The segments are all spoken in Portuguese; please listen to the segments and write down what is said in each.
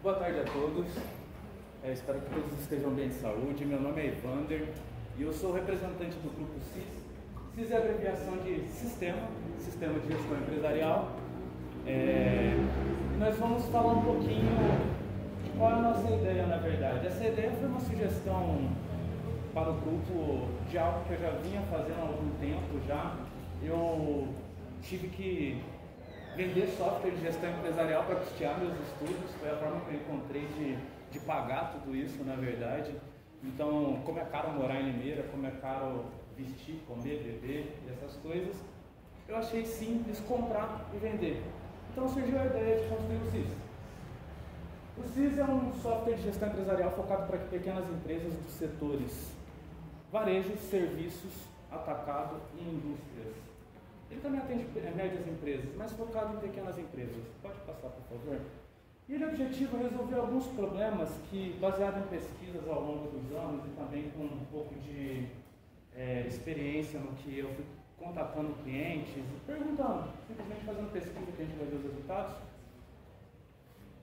Boa tarde a todos, espero que todos estejam bem de saúde. Meu nome é Evander e eu sou representante do Grupo CIS. CIS é a abreviação de Sistema de Gestão Empresarial. E nós vamos falar um pouquinho de qual é a nossa ideia, na verdade. Essa ideia foi uma sugestão para o grupo de algo que eu já vinha fazendo há algum tempo já. Eu tive que vender software de gestão empresarial para custear meus estudos, foi a forma que eu encontrei de pagar tudo isso, na verdade. Então, como é caro morar em Limeira, como é caro vestir, comer, beber e essas coisas, eu achei simples comprar e vender. Então surgiu a ideia de construir o CIS. O CIS é um software de gestão empresarial focado para pequenas empresas dos setores varejo, serviços, atacado e indústrias. Ele também atende médias empresas, mas focado em pequenas empresas. Pode passar, por favor? E ele objetiva resolver alguns problemas que, baseado em pesquisas ao longo dos anos e também com um pouco de experiência no que eu fui contatando clientes e perguntando, simplesmente fazendo pesquisa que a gente vai ver os resultados,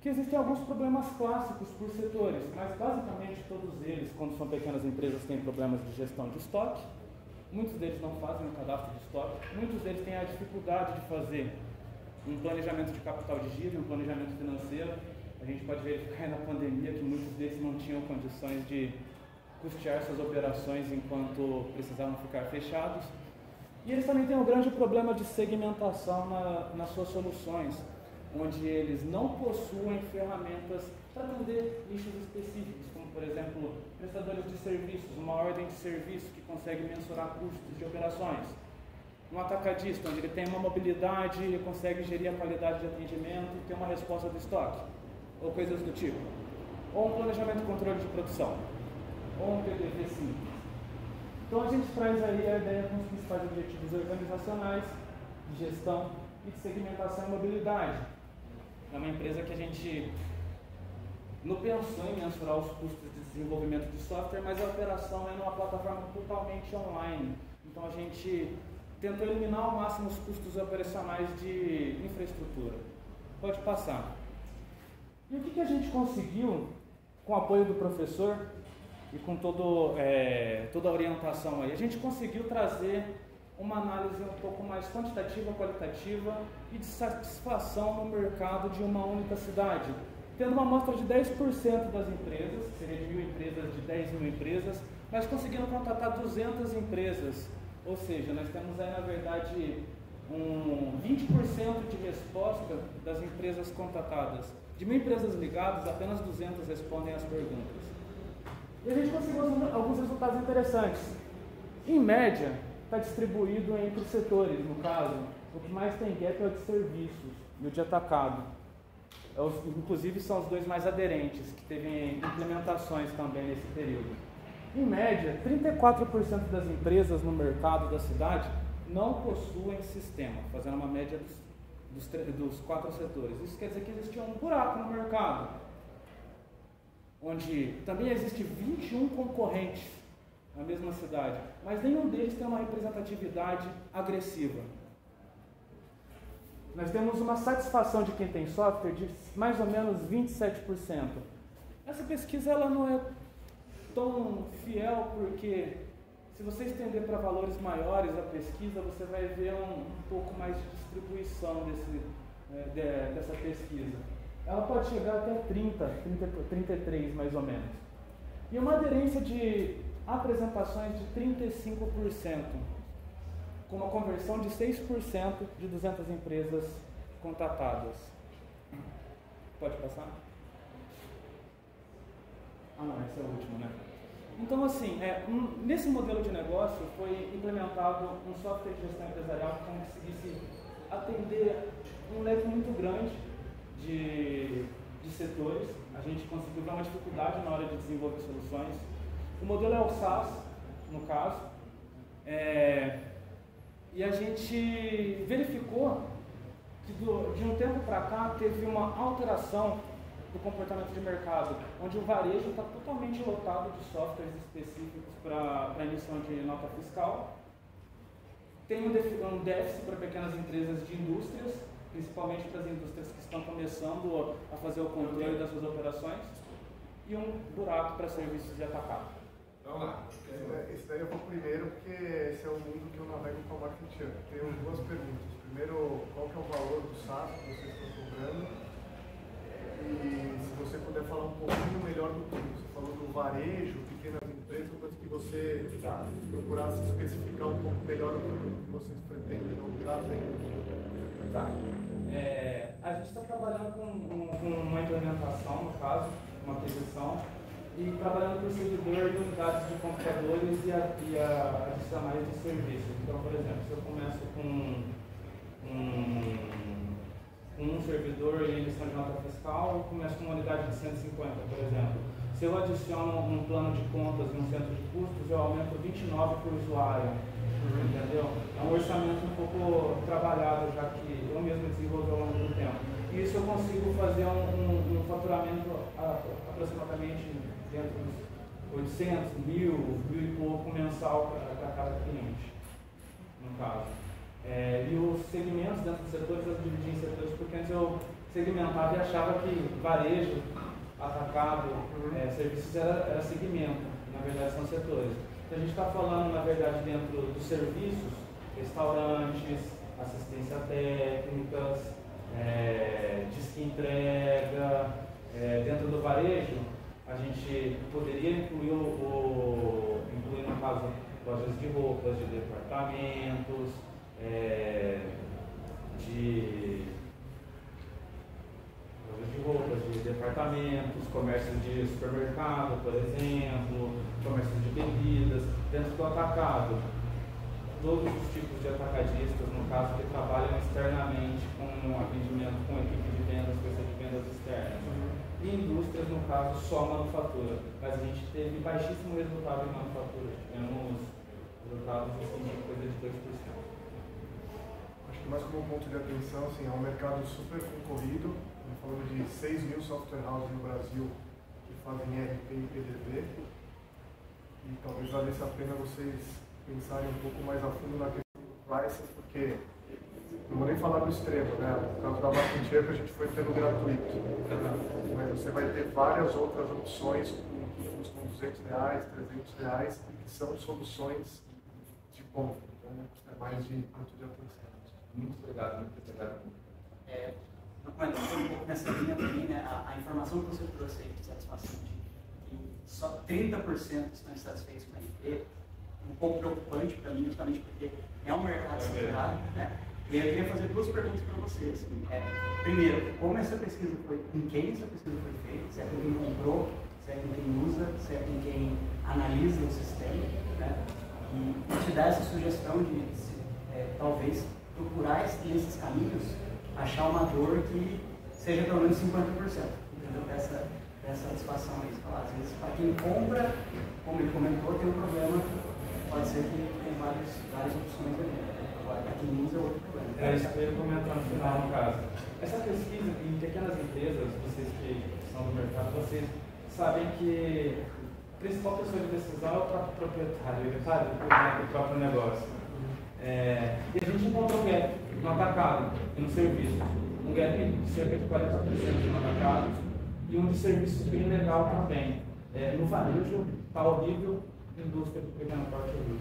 que existem alguns problemas clássicos por setores, mas basicamente todos eles, quando são pequenas empresas, têm problemas de gestão de estoque. Muitos deles não fazem um cadastro de estoque, muitos deles têm a dificuldade de fazer um planejamento de capital de giro, um planejamento financeiro. A gente pode verificar na pandemia que muitos deles não tinham condições de custear suas operações enquanto precisavam ficar fechados. E eles também têm um grande problema de segmentação nas suas soluções, onde eles não possuem ferramentas para atender nichos específicos, como por exemplo, prestadores de serviços, uma ordem de serviço que consegue mensurar custos de operações, um atacadista, onde ele tem uma mobilidade e consegue gerir a qualidade de atendimento e ter uma resposta do estoque, ou coisas do tipo, ou um planejamento e controle de produção, ou um PDV simples. Então a gente traz aí a ideia com os principais objetivos organizacionais, de gestão e de segmentação e mobilidade. É uma empresa que a gente não pensou em mensurar os custos de desenvolvimento de software, mas a operação é numa plataforma totalmente online. Então a gente tentou eliminar ao máximo os custos operacionais de infraestrutura. Pode passar. E o que a gente conseguiu com o apoio do professor e com toda a orientação aí? A gente conseguiu trazer uma análise um pouco mais quantitativa, qualitativa e de satisfação no mercado de uma única cidade, tendo uma amostra de 10% das empresas, seria de 1.000 empresas, de 10.000 empresas, mas conseguindo contatar 200 empresas, ou seja, nós temos aí na verdade um 20% de resposta das empresas contatadas. De 1.000 empresas ligadas, apenas 200 respondem às perguntas. E a gente conseguiu alguns resultados interessantes. Em média, está distribuído entre os setores, no caso, o que mais tem gap é o de serviços e o de atacado. Inclusive são os dois mais aderentes, que teve implementações também nesse período. Em média, 34% das empresas no mercado da cidade não possuem sistema, fazendo uma média dos 4 setores. Isso quer dizer que existia um buraco no mercado, onde também existe 21 concorrentes na mesma cidade, mas nenhum deles tem uma representatividade agressiva. Nós temos uma satisfação de quem tem software de mais ou menos 27%. Essa pesquisa ela não é tão fiel, porque se você estender para valores maiores a pesquisa, você vai ver um pouco mais de distribuição dessa pesquisa. Ela pode chegar até 33 mais ou menos. E uma aderência de apresentações de 35%, com uma conversão de 6% de 200 empresas contatadas. Pode passar? Ah não, esse é o último, né? Então assim, nesse modelo de negócio foi implementado um software de gestão empresarial que conseguisse atender um leque muito grande de setores. A gente conseguiu dar uma dificuldade na hora de desenvolver soluções. O modelo é o SaaS, no caso, e a gente verificou que de um tempo para cá teve uma alteração do comportamento de mercado, onde o varejo está totalmente lotado de softwares específicos para emissão de nota fiscal, tem um déficit para pequenas empresas de indústrias principalmente para as indústrias que estão começando a fazer o controle das suas operações, e um buraco para serviços de atacado. Vamos lá. Esse daí eu vou primeiro, porque esse é o mundo que eu navego com a marketing. Tenho duas perguntas. Primeiro, qual que é o valor do SaaS que vocês estão cobrando? E se você puder falar um pouquinho melhor do que você falou do varejo, pequenas empresas, mas que você procurasse especificar um pouco melhor o que vocês pretendem operar dentro. Tá. A gente está trabalhando com uma implementação, no caso, uma aquisição, e trabalhando por servidor de unidades de computadores e adicionais de serviços. Então, por exemplo, se eu começo com um servidor e emissão de nota fiscal, eu começo com uma unidade de 150, por exemplo. Se eu adiciono um plano de contas e um centro de custos, eu aumento 29 por usuário. Entendeu? É um orçamento um pouco trabalhado, já que eu mesmo desenvolvi ao longo do tempo. E isso eu consigo fazer um faturamento aproximadamente dentro dos 800, 1000 e pouco mensal para cada cliente, no caso. E os segmentos dentro dos setores eu dividi em setores, porque antes eu segmentava e achava que varejo, atacado, serviços era segmento, na verdade são setores. Então a gente está falando, na verdade, dentro dos serviços, restaurantes, assistência técnicas, disque entrega, dentro do varejo, a gente poderia incluir, no caso, lojas de roupas, de departamentos, comércio de supermercado, por exemplo, comércio de bebidas, dentro do atacado. Todos os tipos de atacadistas, no caso, que trabalham externamente com atendimento com equipe de vendas, pessoas de vendas externas. E indústrias, no caso, só manufatura. Mas a gente teve baixíssimo resultado em manufatura. Tivemos resultados assim, de coisa de 2%. Acho que mais como ponto de atenção, assim, é um mercado super concorrido. Estamos falando de 6 mil software houses no Brasil que fazem RP e PDV. E talvez valesse a pena vocês pensarem um pouco mais a fundo na questão do pricing, porque não vou nem falar do extremo, né? No caso da Marketing que a gente foi pelo gratuito. Mas você vai ter várias outras opções que custam R$200, R$300, que são soluções de ponta. Então, é mais de ponto de atenção. Muito obrigado, muito obrigado. Um pouco nessa linha também, né? A informação que você trouxe aí de satisfação de que só 30% estão insatisfeitos com a RP, um pouco preocupante para mim, justamente porque é um mercado saturado, né? E eu queria fazer duas perguntas para vocês. Primeiro, como essa pesquisa foi, com quem essa pesquisa foi feita, se é com quem comprou, se é com quem usa, se é com quem analisa o sistema, né? E te dar essa sugestão de talvez procurar nesses caminhos achar uma dor que seja pelo menos 50%, entendeu? Dessa satisfação aí. Às vezes, para quem compra, como ele comentou, tem um problema, pode ser que tem várias opções ali. Agora, para quem usa, é outro problema. É isso que eu ia comentar no final, no caso. Essa pesquisa em pequenas empresas, vocês que são do mercado, vocês sabem que a principal pessoa de decisão é o próprio proprietário, sabe? Do próprio negócio. E a gente encontrou um gap no atacado e no serviço. Um gap de cerca de 40% no atacado e um de serviços bem legal também. No varejo está horrível, indústria do pequeno porte horrível.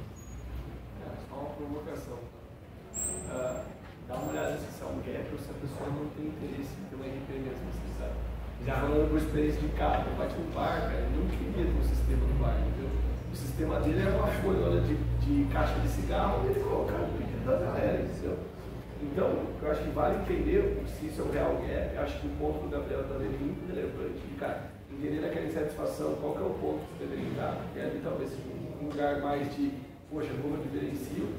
Só uma provocação. Dá uma olhada se é um gap ou se a pessoa não tem interesse pelo RP mesmo, você sabe. Já falando por experiência de carro, bate no bar, cara, ele não queria ter um sistema no bar, entendeu? O sistema dele é uma folha de caixa de cigarro e ele coloca o pedido da galera, entendeu? Então, eu acho que vale entender se isso é um real gap. Eu acho que o ponto do Gabriel está muito relevante. Cara, entender aquela insatisfação, qual que é o ponto que você deveria dar, e ali talvez um lugar mais de, poxa, como eu diferencio,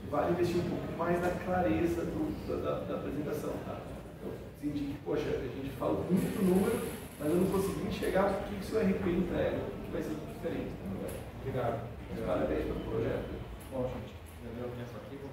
vale investir um pouco mais na clareza da apresentação, tá? Então, senti que, poxa, a gente falou muito número, mas eu não consegui enxergar o que o seu RP entrega, o que vai ser diferente. Obrigado. Parabéns pelo projeto. Bom, gente, Gabriel, começo aqui, vou